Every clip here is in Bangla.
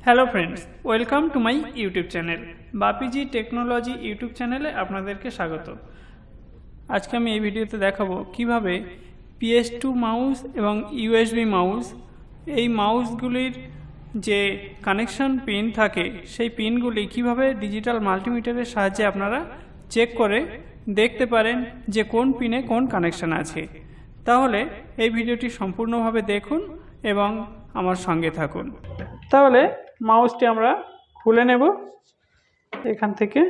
Hello friends, welcome to my YouTube channel Bapi G technology YouTube চ্যানেলে আপনাদেরকে স্বাগত। আজকে আমি এই ভিডিওতে দেখাবো কিভাবে PS2 মাউস এবং USB মাউস, এই মাউসগুলির যে কানেকশন পিন থাকে সেই পিনগুলি কিভাবে ডিজিটাল মাল্টিমিটারের সাহায্যে আপনারা চেক করে দেখতে পারেন যে কোন পিনে কোন কানেকশন আছে। তাহলে এই ভিডিওটি সম্পূর্ণভাবে দেখুন এবং আমার সঙ্গে থাকুন। তাহলে মাউসটি আমরা খুলে নেব। এখান থেকে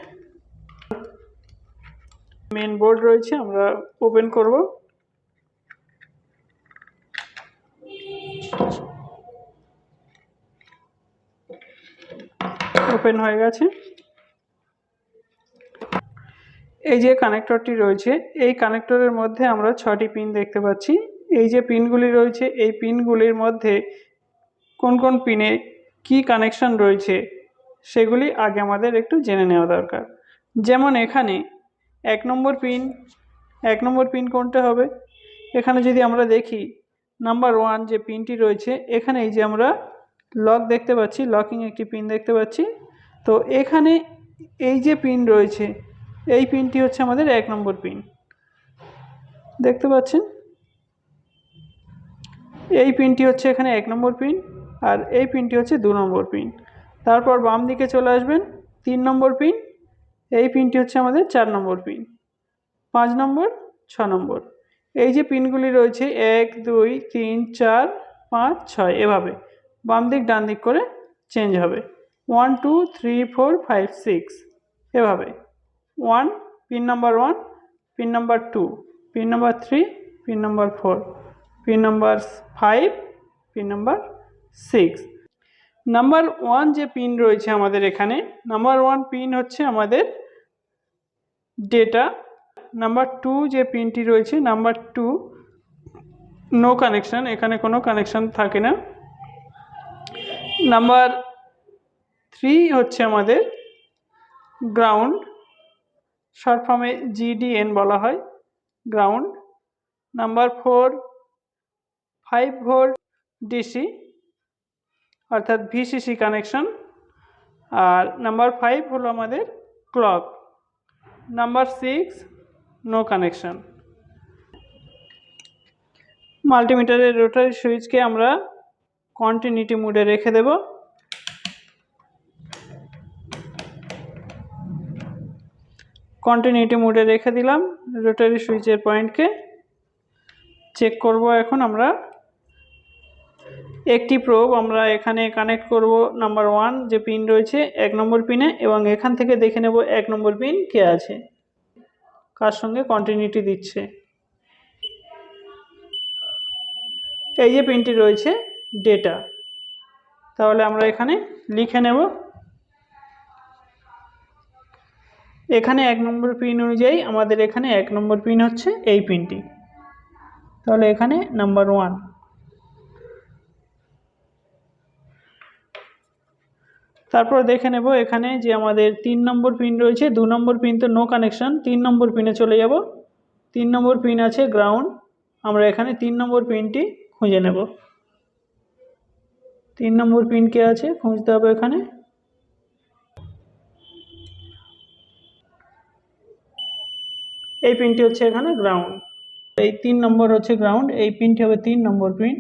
মেন বোর্ড রয়েছে, আমরা ওপেন করব। ওপেন হয়ে গেছে। এই যে কানেক্টরটি রয়েছে, এই কানেক্টরের মধ্যে আমরা 6টি পিন দেখতে পাচ্ছি। এই যে পিনগুলি রয়েছে, এই পিনগুলির মধ্যে কোন কোন পিনে কি কানেকশন রয়েছে সেগুলি আগে আমাদের একটু জেনে নেওয়া দরকার। যেমন এখানে 1 নম্বর পিন কোনটা হবে, এখানে যদি আমরা দেখি নাম্বার 1 যে পিনটি রয়েছে, এখানে এই যে আমরা লক দেখতে পাচ্ছি, লকিং একটি পিন দেখতে পাচ্ছি। তো এখানে এই যে পিন রয়েছে, এই পিনটি হচ্ছে আমাদের 1 নম্বর পিন, দেখতে পাচ্ছেন। এই পিনটি হচ্ছে এখানে 1 নম্বর পিন, আর এই পিনটি হচ্ছে 2 নম্বর পিন। তারপর বাম দিকে চলে আসবেন, 3 নম্বর পিন, এই পিনটি হচ্ছে আমাদের 4 নম্বর পিন, 5 নম্বর, 6 নম্বর। এই যে পিনগুলি রয়েছে 1 2 3 4 5 6, এভাবে বাম দিক ডান দিক করে চেঞ্জ হবে। 1 2 3 4 5 6, এভাবে 1 pin number 1, pin number 2, pin number 3, pin number 4, pin number 5, pin number 6। Number 1 যে পিন রয়েছে আমাদের এখানে, নাম্বার 1 পিন হচ্ছে আমাদের ডেটা। নাম্বার 2 যে পিনটি রয়েছে, নাম্বার 2 নো কানেকশন, এখানে কোনো কানেকশন থাকে না। নাম্বার 3 হচ্ছে আমাদের গ্রাউন্ড, শর্ট ফর্মে GDN বলা হয়, গ্রাউন্ড। নাম্বার 4 5 ভোল্ট ডিসি অর্থাৎ VCC কানেকশন, আর নাম্বার 5 হলো আমাদের ক্লক। Number 6 no connection. মাল্টিমিটারের রোটারি সুইচকে আমরা কন্টিনিউটি মোডে রেখে দেব। কন্টিনিউটি মোডে রেখে দিলাম রোটারি সুইচের পয়েন্টকে। চেক করব এখন আমরা একটি প্রোব আমরা এখানে কানেক্ট করব নাম্বার 1 যে পিন রয়েছে 1 নম্বর পিনে, এবং এখান থেকে দেখে নেব 1 নম্বর পিন কে আছে, কার সঙ্গে কন্টিনিউটি দিচ্ছে। এই যে পিনটি রয়েছে ডেটা, তাহলে আমরা এখানে লিখে নেব। এখানে 1 নম্বর পিন অনুযায়ী আমাদের এখানে 1 নম্বর পিন হচ্ছে এই পিনটি, তাহলে এখানে নাম্বার 1। তারপর দেখে নেব এখানে যে আমাদের 3 নম্বর পিন রয়েছে, 2 নম্বর পিন তো নো কানেকশন, 3 নম্বর পিনে চলে যাব। 3 নম্বর পিন আছে গ্রাউন্ড, আমরা এখানে 3 নম্বর পিনটি খুঁজে নেব। 3 নম্বর পিন কে আছে খুঁজতে হবে এখানে। এই পিনটি হচ্ছে এখানে গ্রাউন্ড, এই 3 নম্বর হচ্ছে গ্রাউন্ড, এই পিনটি হবে 3 নম্বর পিন।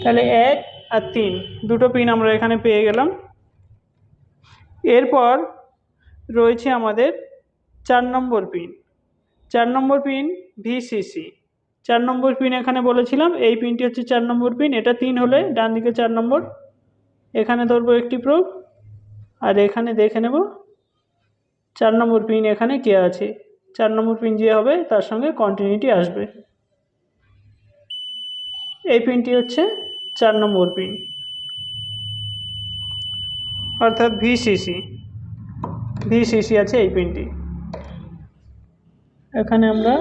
তাহলে 1 আর 3 দুটো পিন আমরা এখানে পেয়ে গেলাম। এরপর রয়েছে আমাদের 4 নম্বর পিন। 4 নম্বর পিন VCC। 4 নম্বর পিন এখানে বলেছিলাম এই পিনটি হচ্ছে 4 নম্বর পিন, এটা 3 হলে ডান দিকে 4 নম্বর। এখানে ধরবো একটি প্রোব, আর এখানে দেখে নেব 4 নম্বর পিন এখানে কে আছে। 4 নম্বর পিন যে হবে তার সঙ্গে কন্টিনিউটি আসবে। এই পিনটি হচ্ছে 4 নম্বর পিন অর্থাৎ VCC আছে এই পিনটি। এখানে আমরা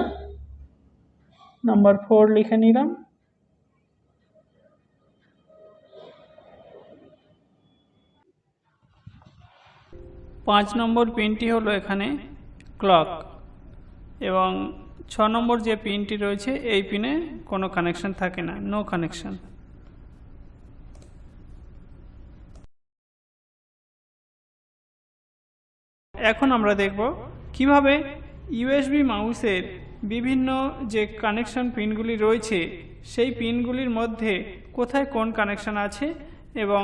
নাম্বার 4 লিখে নিলাম। পাঁচ নম্বর পিনটি হলো এখানে ক্লক, এবং 6 নম্বর যে পিনটি রয়েছে এই পিনে কোনো কানেকশন থাকে না, নো কানেকশন। এখন আমরা দেখব কিভাবে ইউএসবি মাউসের বিভিন্ন যে কানেকশন পিনগুলি রয়েছে সেই পিনগুলির মধ্যে কোথায় কোন কানেকশন আছে এবং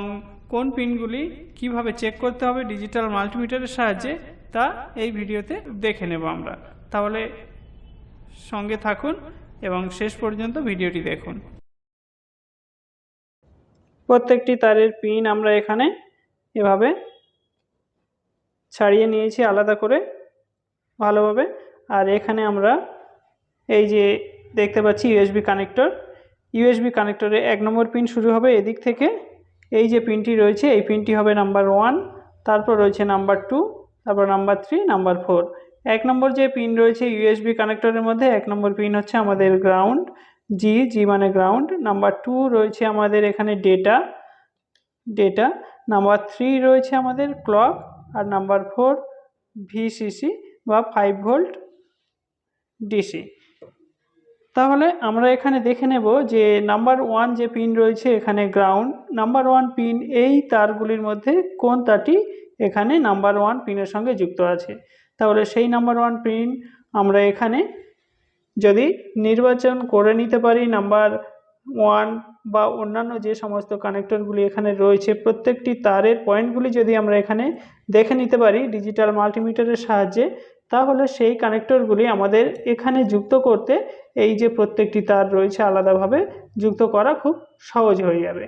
কোন পিনগুলি কিভাবে চেক করতে হবে ডিজিটাল মাল্টিমিটারের সাহায্যে তা এই ভিডিওতে দেখে নেব আমরা। তাহলে সঙ্গে থাকুন এবং শেষ পর্যন্ত ভিডিওটি দেখুন। প্রত্যেকটি তারের পিন আমরা এখানে এভাবে ছাড়িয়ে নিয়েছি আলাদা করে ভালোভাবে। আর এখানে আমরা এই যে দেখতে পাচ্ছি ইউএসবি কানেক্টরে 1 নম্বর পিন শুরু হবে এদিক থেকে। এই যে পিনটি রয়েছে এই পিনটি হবে নাম্বার 1, তারপর রয়েছে নাম্বার 2, তারপর নাম্বার 3, নাম্বার 4। 1 নম্বর যে পিন রয়েছে ইউএসবি কানেক্টরের মধ্যে 1 নম্বর পিন হচ্ছে আমাদের গ্রাউন্ড, জি মানে গ্রাউন্ড। নাম্বার 2 রয়েছে আমাদের এখানে ডেটা। নাম্বার 3 রয়েছে আমাদের ক্লক, আর নাম্বার 4 ভিসিসি বা 5 ভোল্ট ডিসি। তাহলে আমরা এখানে দেখে নেব যে নাম্বার 1 যে পিন রয়েছে এখানে গ্রাউন্ড। নাম্বার 1 পিন এই তারগুলির মধ্যে কোন তারটি এখানে নাম্বার 1 পিনের সঙ্গে যুক্ত আছে। তাহলে সেই নাম্বার 1 পিন আমরা এখানে যদি নির্বাচন করে নিতে পারি নাম্বার 1 বা অন্যান্য যে সমস্ত কানেক্টরগুলি এখানে রয়েছে প্রত্যেকটি তারের পয়েন্টগুলি যদি আমরা এখানে দেখে নিতে পারি ডিজিটাল মাল্টিমিটারের সাহায্যে, তাহলে সেই কানেক্টরগুলি আমাদের এখানে যুক্ত করতে এই যে প্রত্যেকটি তার রয়েছে আলাদাভাবে যুক্ত করা খুব সহজ হয়ে যাবে।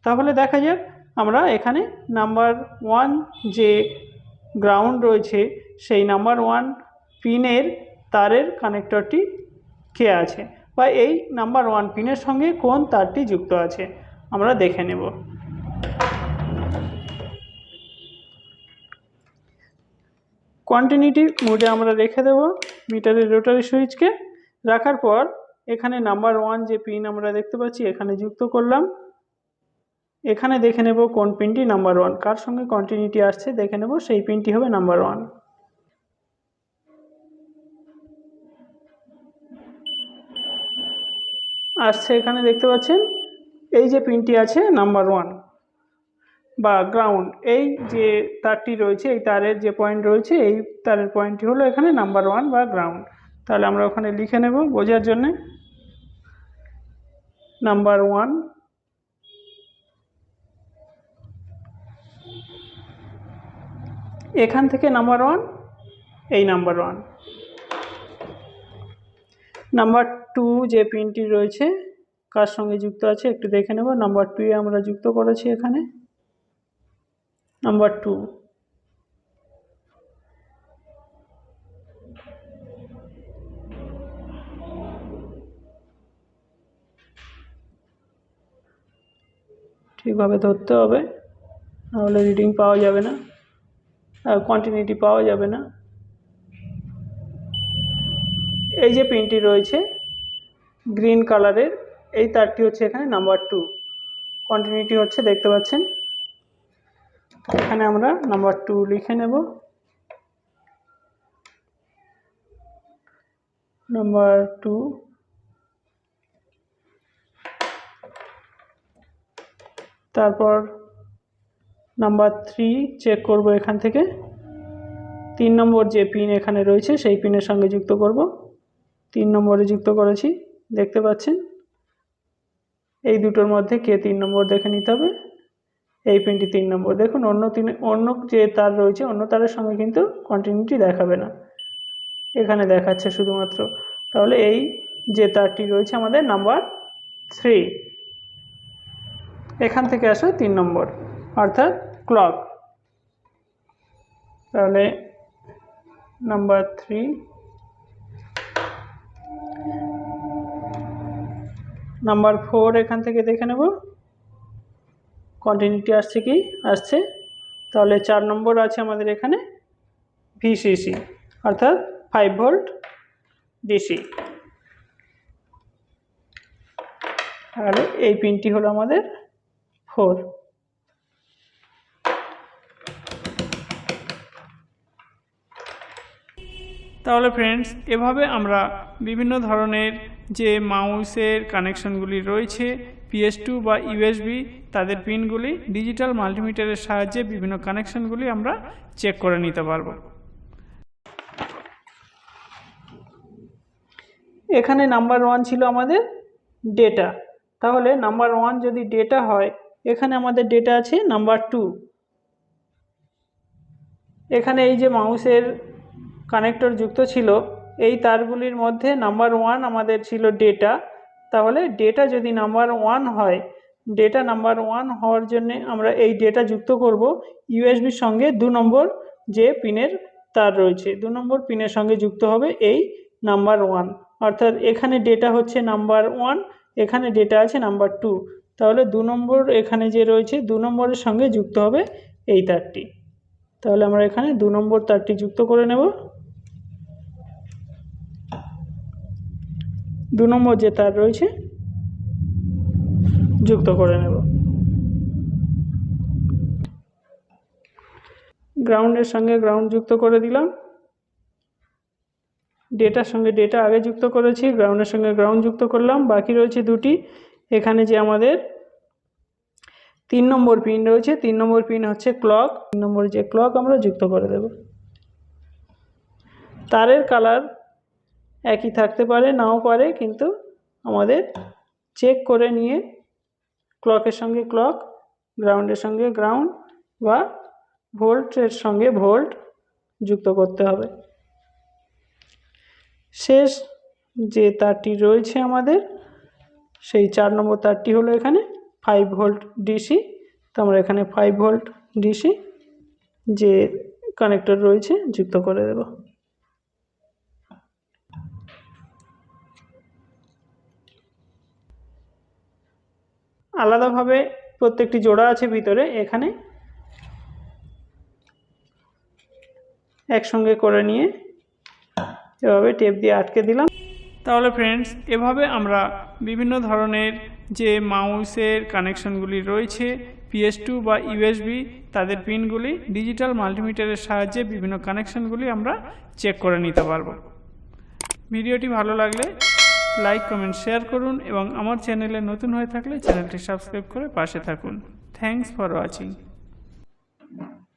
তাহলে দেখা যাক আমরা এখানে নাম্বার 1 যে গ্রাউন্ড রয়েছে সেই নাম্বার 1 পিনের তারের কানেক্টরটি কে আছে বা এই নাম্বার 1 পিনের সঙ্গে কোন তারটি যুক্ত আছে আমরা দেখে নেব। কন্টিনিউটি মোডে আমরা রেখে দেব মিটারের রোটারি সুইচকে। রাখার পর এখানে নাম্বার 1 যে পিন আমরা দেখতে পাচ্ছি এখানে যুক্ত করলাম। এখানে দেখে নেব কোন পিনটি নাম্বার 1, কার সঙ্গে কন্টিনিউটি আসছে দেখে নেব, সেই পিনটি হবে নাম্বার 1। আসছে এখানে দেখতে পাচ্ছেন এই যে পিনটি আছে নাম্বার 1 বা গ্রাউন্ড। এই যে তারটি রয়েছে এই তারের যে পয়েন্ট রয়েছে এই তারের পয়েন্টটি হলো এখানে নাম্বার 1 বা গ্রাউন্ড। তাহলে আমরা ওখানে লিখে নেব বোঝার জন্য নাম্বার 1। এখান থেকে নাম্বার 1 এই নাম্বার 1। নাম্বার 2 যে পিনটি রয়েছে কার সঙ্গে যুক্ত আছে একটু দেখে নেব। নাম্বার 2 এ আমরা যুক্ত করেছি এখানে নাম্বার 2। ঠিকভাবে ধরতে হবে, নাহলে রিডিং পাওয়া যাবে না আর কন্টিনিউটি পাওয়া যাবে না। এই যে পিনটি রয়েছে গ্রিন কালারের এই তারটি হচ্ছে এখানে নাম্বার 2, কন্টিনিউটি হচ্ছে দেখতে পাচ্ছেন। এখানে আমরা নাম্বার 2 লিখে নেব। নাম্বার 2। তারপর নাম্বার 3 চেক করব এখান থেকে 3 নম্বর যে পিন এখানে রয়েছে সেই পিনের সঙ্গে যুক্ত করব। 3 নম্বরে যুক্ত করেছি দেখতে পাচ্ছেন। এই দুটোর মধ্যে কে 3 নম্বর দেখে নিতে হবে। এই পিনটি 3 নম্বর। দেখুন অন্য যে তার রয়েছে অন্য তারের সঙ্গে কিন্তু কন্টিনিউটি দেখাবে না, এখানে দেখাচ্ছে শুধুমাত্র। তাহলে এই যে তারটি রয়েছে আমাদের নাম্বার 3, এখান থেকে আসে 3 নম্বর অর্থাৎ ক্লক। তাহলে নাম্বার 3। নাম্বার 4 এখান থেকে দেখে নেব কন্টিনিউটি আসছে কি আসছে। তাহলে 4 নম্বর আছে আমাদের এখানে ভিসিসি অর্থাৎ 5 ভোল্ট ডিসি। তাহলে এই পিনটি হলো আমাদের 4। তাহলে ফ্রেন্ডস এভাবে আমরা বিভিন্ন ধরনের যে মাউসের কানেকশনগুলি রয়েছে PS2 বা USB তাদের পিনগুলি ডিজিটাল মাল্টিমিটারের সাহায্যে বিভিন্ন কানেকশনগুলি আমরা চেক করে নিতে পারবো। এখানে নাম্বার 1 ছিল আমাদের ডেটা, তাহলে নাম্বার 1 যদি ডেটা হয়, এখানে আমাদের ডেটা আছে নাম্বার 2। এখানে এই যে মাউসের কানেক্টর যুক্ত ছিল, এই তারগুলির মধ্যে নাম্বার 1 আমাদের ছিল ডেটা, তাহলে ডেটা যদি নাম্বার 1 হয়, ডেটা নাম্বার 1 হওয়ার জন্য আমরা এই ডেটা যুক্ত করব ইউএসবির সঙ্গে 2 নম্বর যে পিনের তার রয়েছে, 2 নম্বর পিনের সঙ্গে যুক্ত হবে এই নাম্বার 1, অর্থাৎ এখানে ডেটা হচ্ছে নাম্বার 1, এখানে ডেটা আছে নাম্বার 2, তাহলে 2 নম্বর এখানে যে রয়েছে 2 নম্বরের সঙ্গে যুক্ত হবে এই তারটি। তাহলে আমরা এখানে 2 নম্বর তারটি যুক্ত করে নেব। 2 নম্বর যে তার রয়েছে যুক্ত করে নেব। গ্রাউন্ডের সঙ্গে গ্রাউন্ড যুক্ত করে দিলাম। ডেটার সঙ্গে ডেটা আগে যুক্ত করেছি, গ্রাউন্ডের সঙ্গে গ্রাউন্ড যুক্ত করলাম, বাকি রয়েছে দুটি। এখানে যে আমাদের 3 নম্বর পিন রয়েছে, 3 নম্বর পিন হচ্ছে ক্লক, 3 নম্বর যে ক্লক আমরা যুক্ত করে দেব। তারের কালার একই থাকতে পারে, নাও পারে, কিন্তু আমাদের চেক করে নিয়ে ক্লকের সঙ্গে ক্লক, গ্রাউন্ডের সঙ্গে গ্রাউন্ড বা ভোল্টের সঙ্গে ভোল্ট যুক্ত করতে হবে। শেষ যে তারটি রয়েছে আমাদের, সেই 4 নম্বর তারটি হলো এখানে 5 ভোল্ট ডিসি, তো আমরা এখানে 5 ভোল্ট ডিসি যে কানেক্টর রয়েছে যুক্ত করে দেব। আলাদাভাবে প্রত্যেকটি জোড়া আছে ভিতরে, এখানে একসঙ্গে করে নিয়ে এভাবে টেপ দিয়ে আটকে দিলাম। তাহলে ফ্রেন্ডস, এভাবে আমরা বিভিন্ন ধরনের যে মাউসের কানেকশনগুলি রয়েছে, PS2 বা USB, তাদের পিনগুলি ডিজিটাল মাল্টিমিটারের সাহায্যে বিভিন্ন কানেকশনগুলি আমরা চেক করে নিতে পারবো। ভিডিওটি ভালো লাগলে লাইক, কমেন্ট, শেয়ার করুন এবং আমার চ্যানেলে নতুন হয়ে থাকলে চ্যানেলটি সাবস্ক্রাইব করে পাশে থাকুন। Thanks for watching.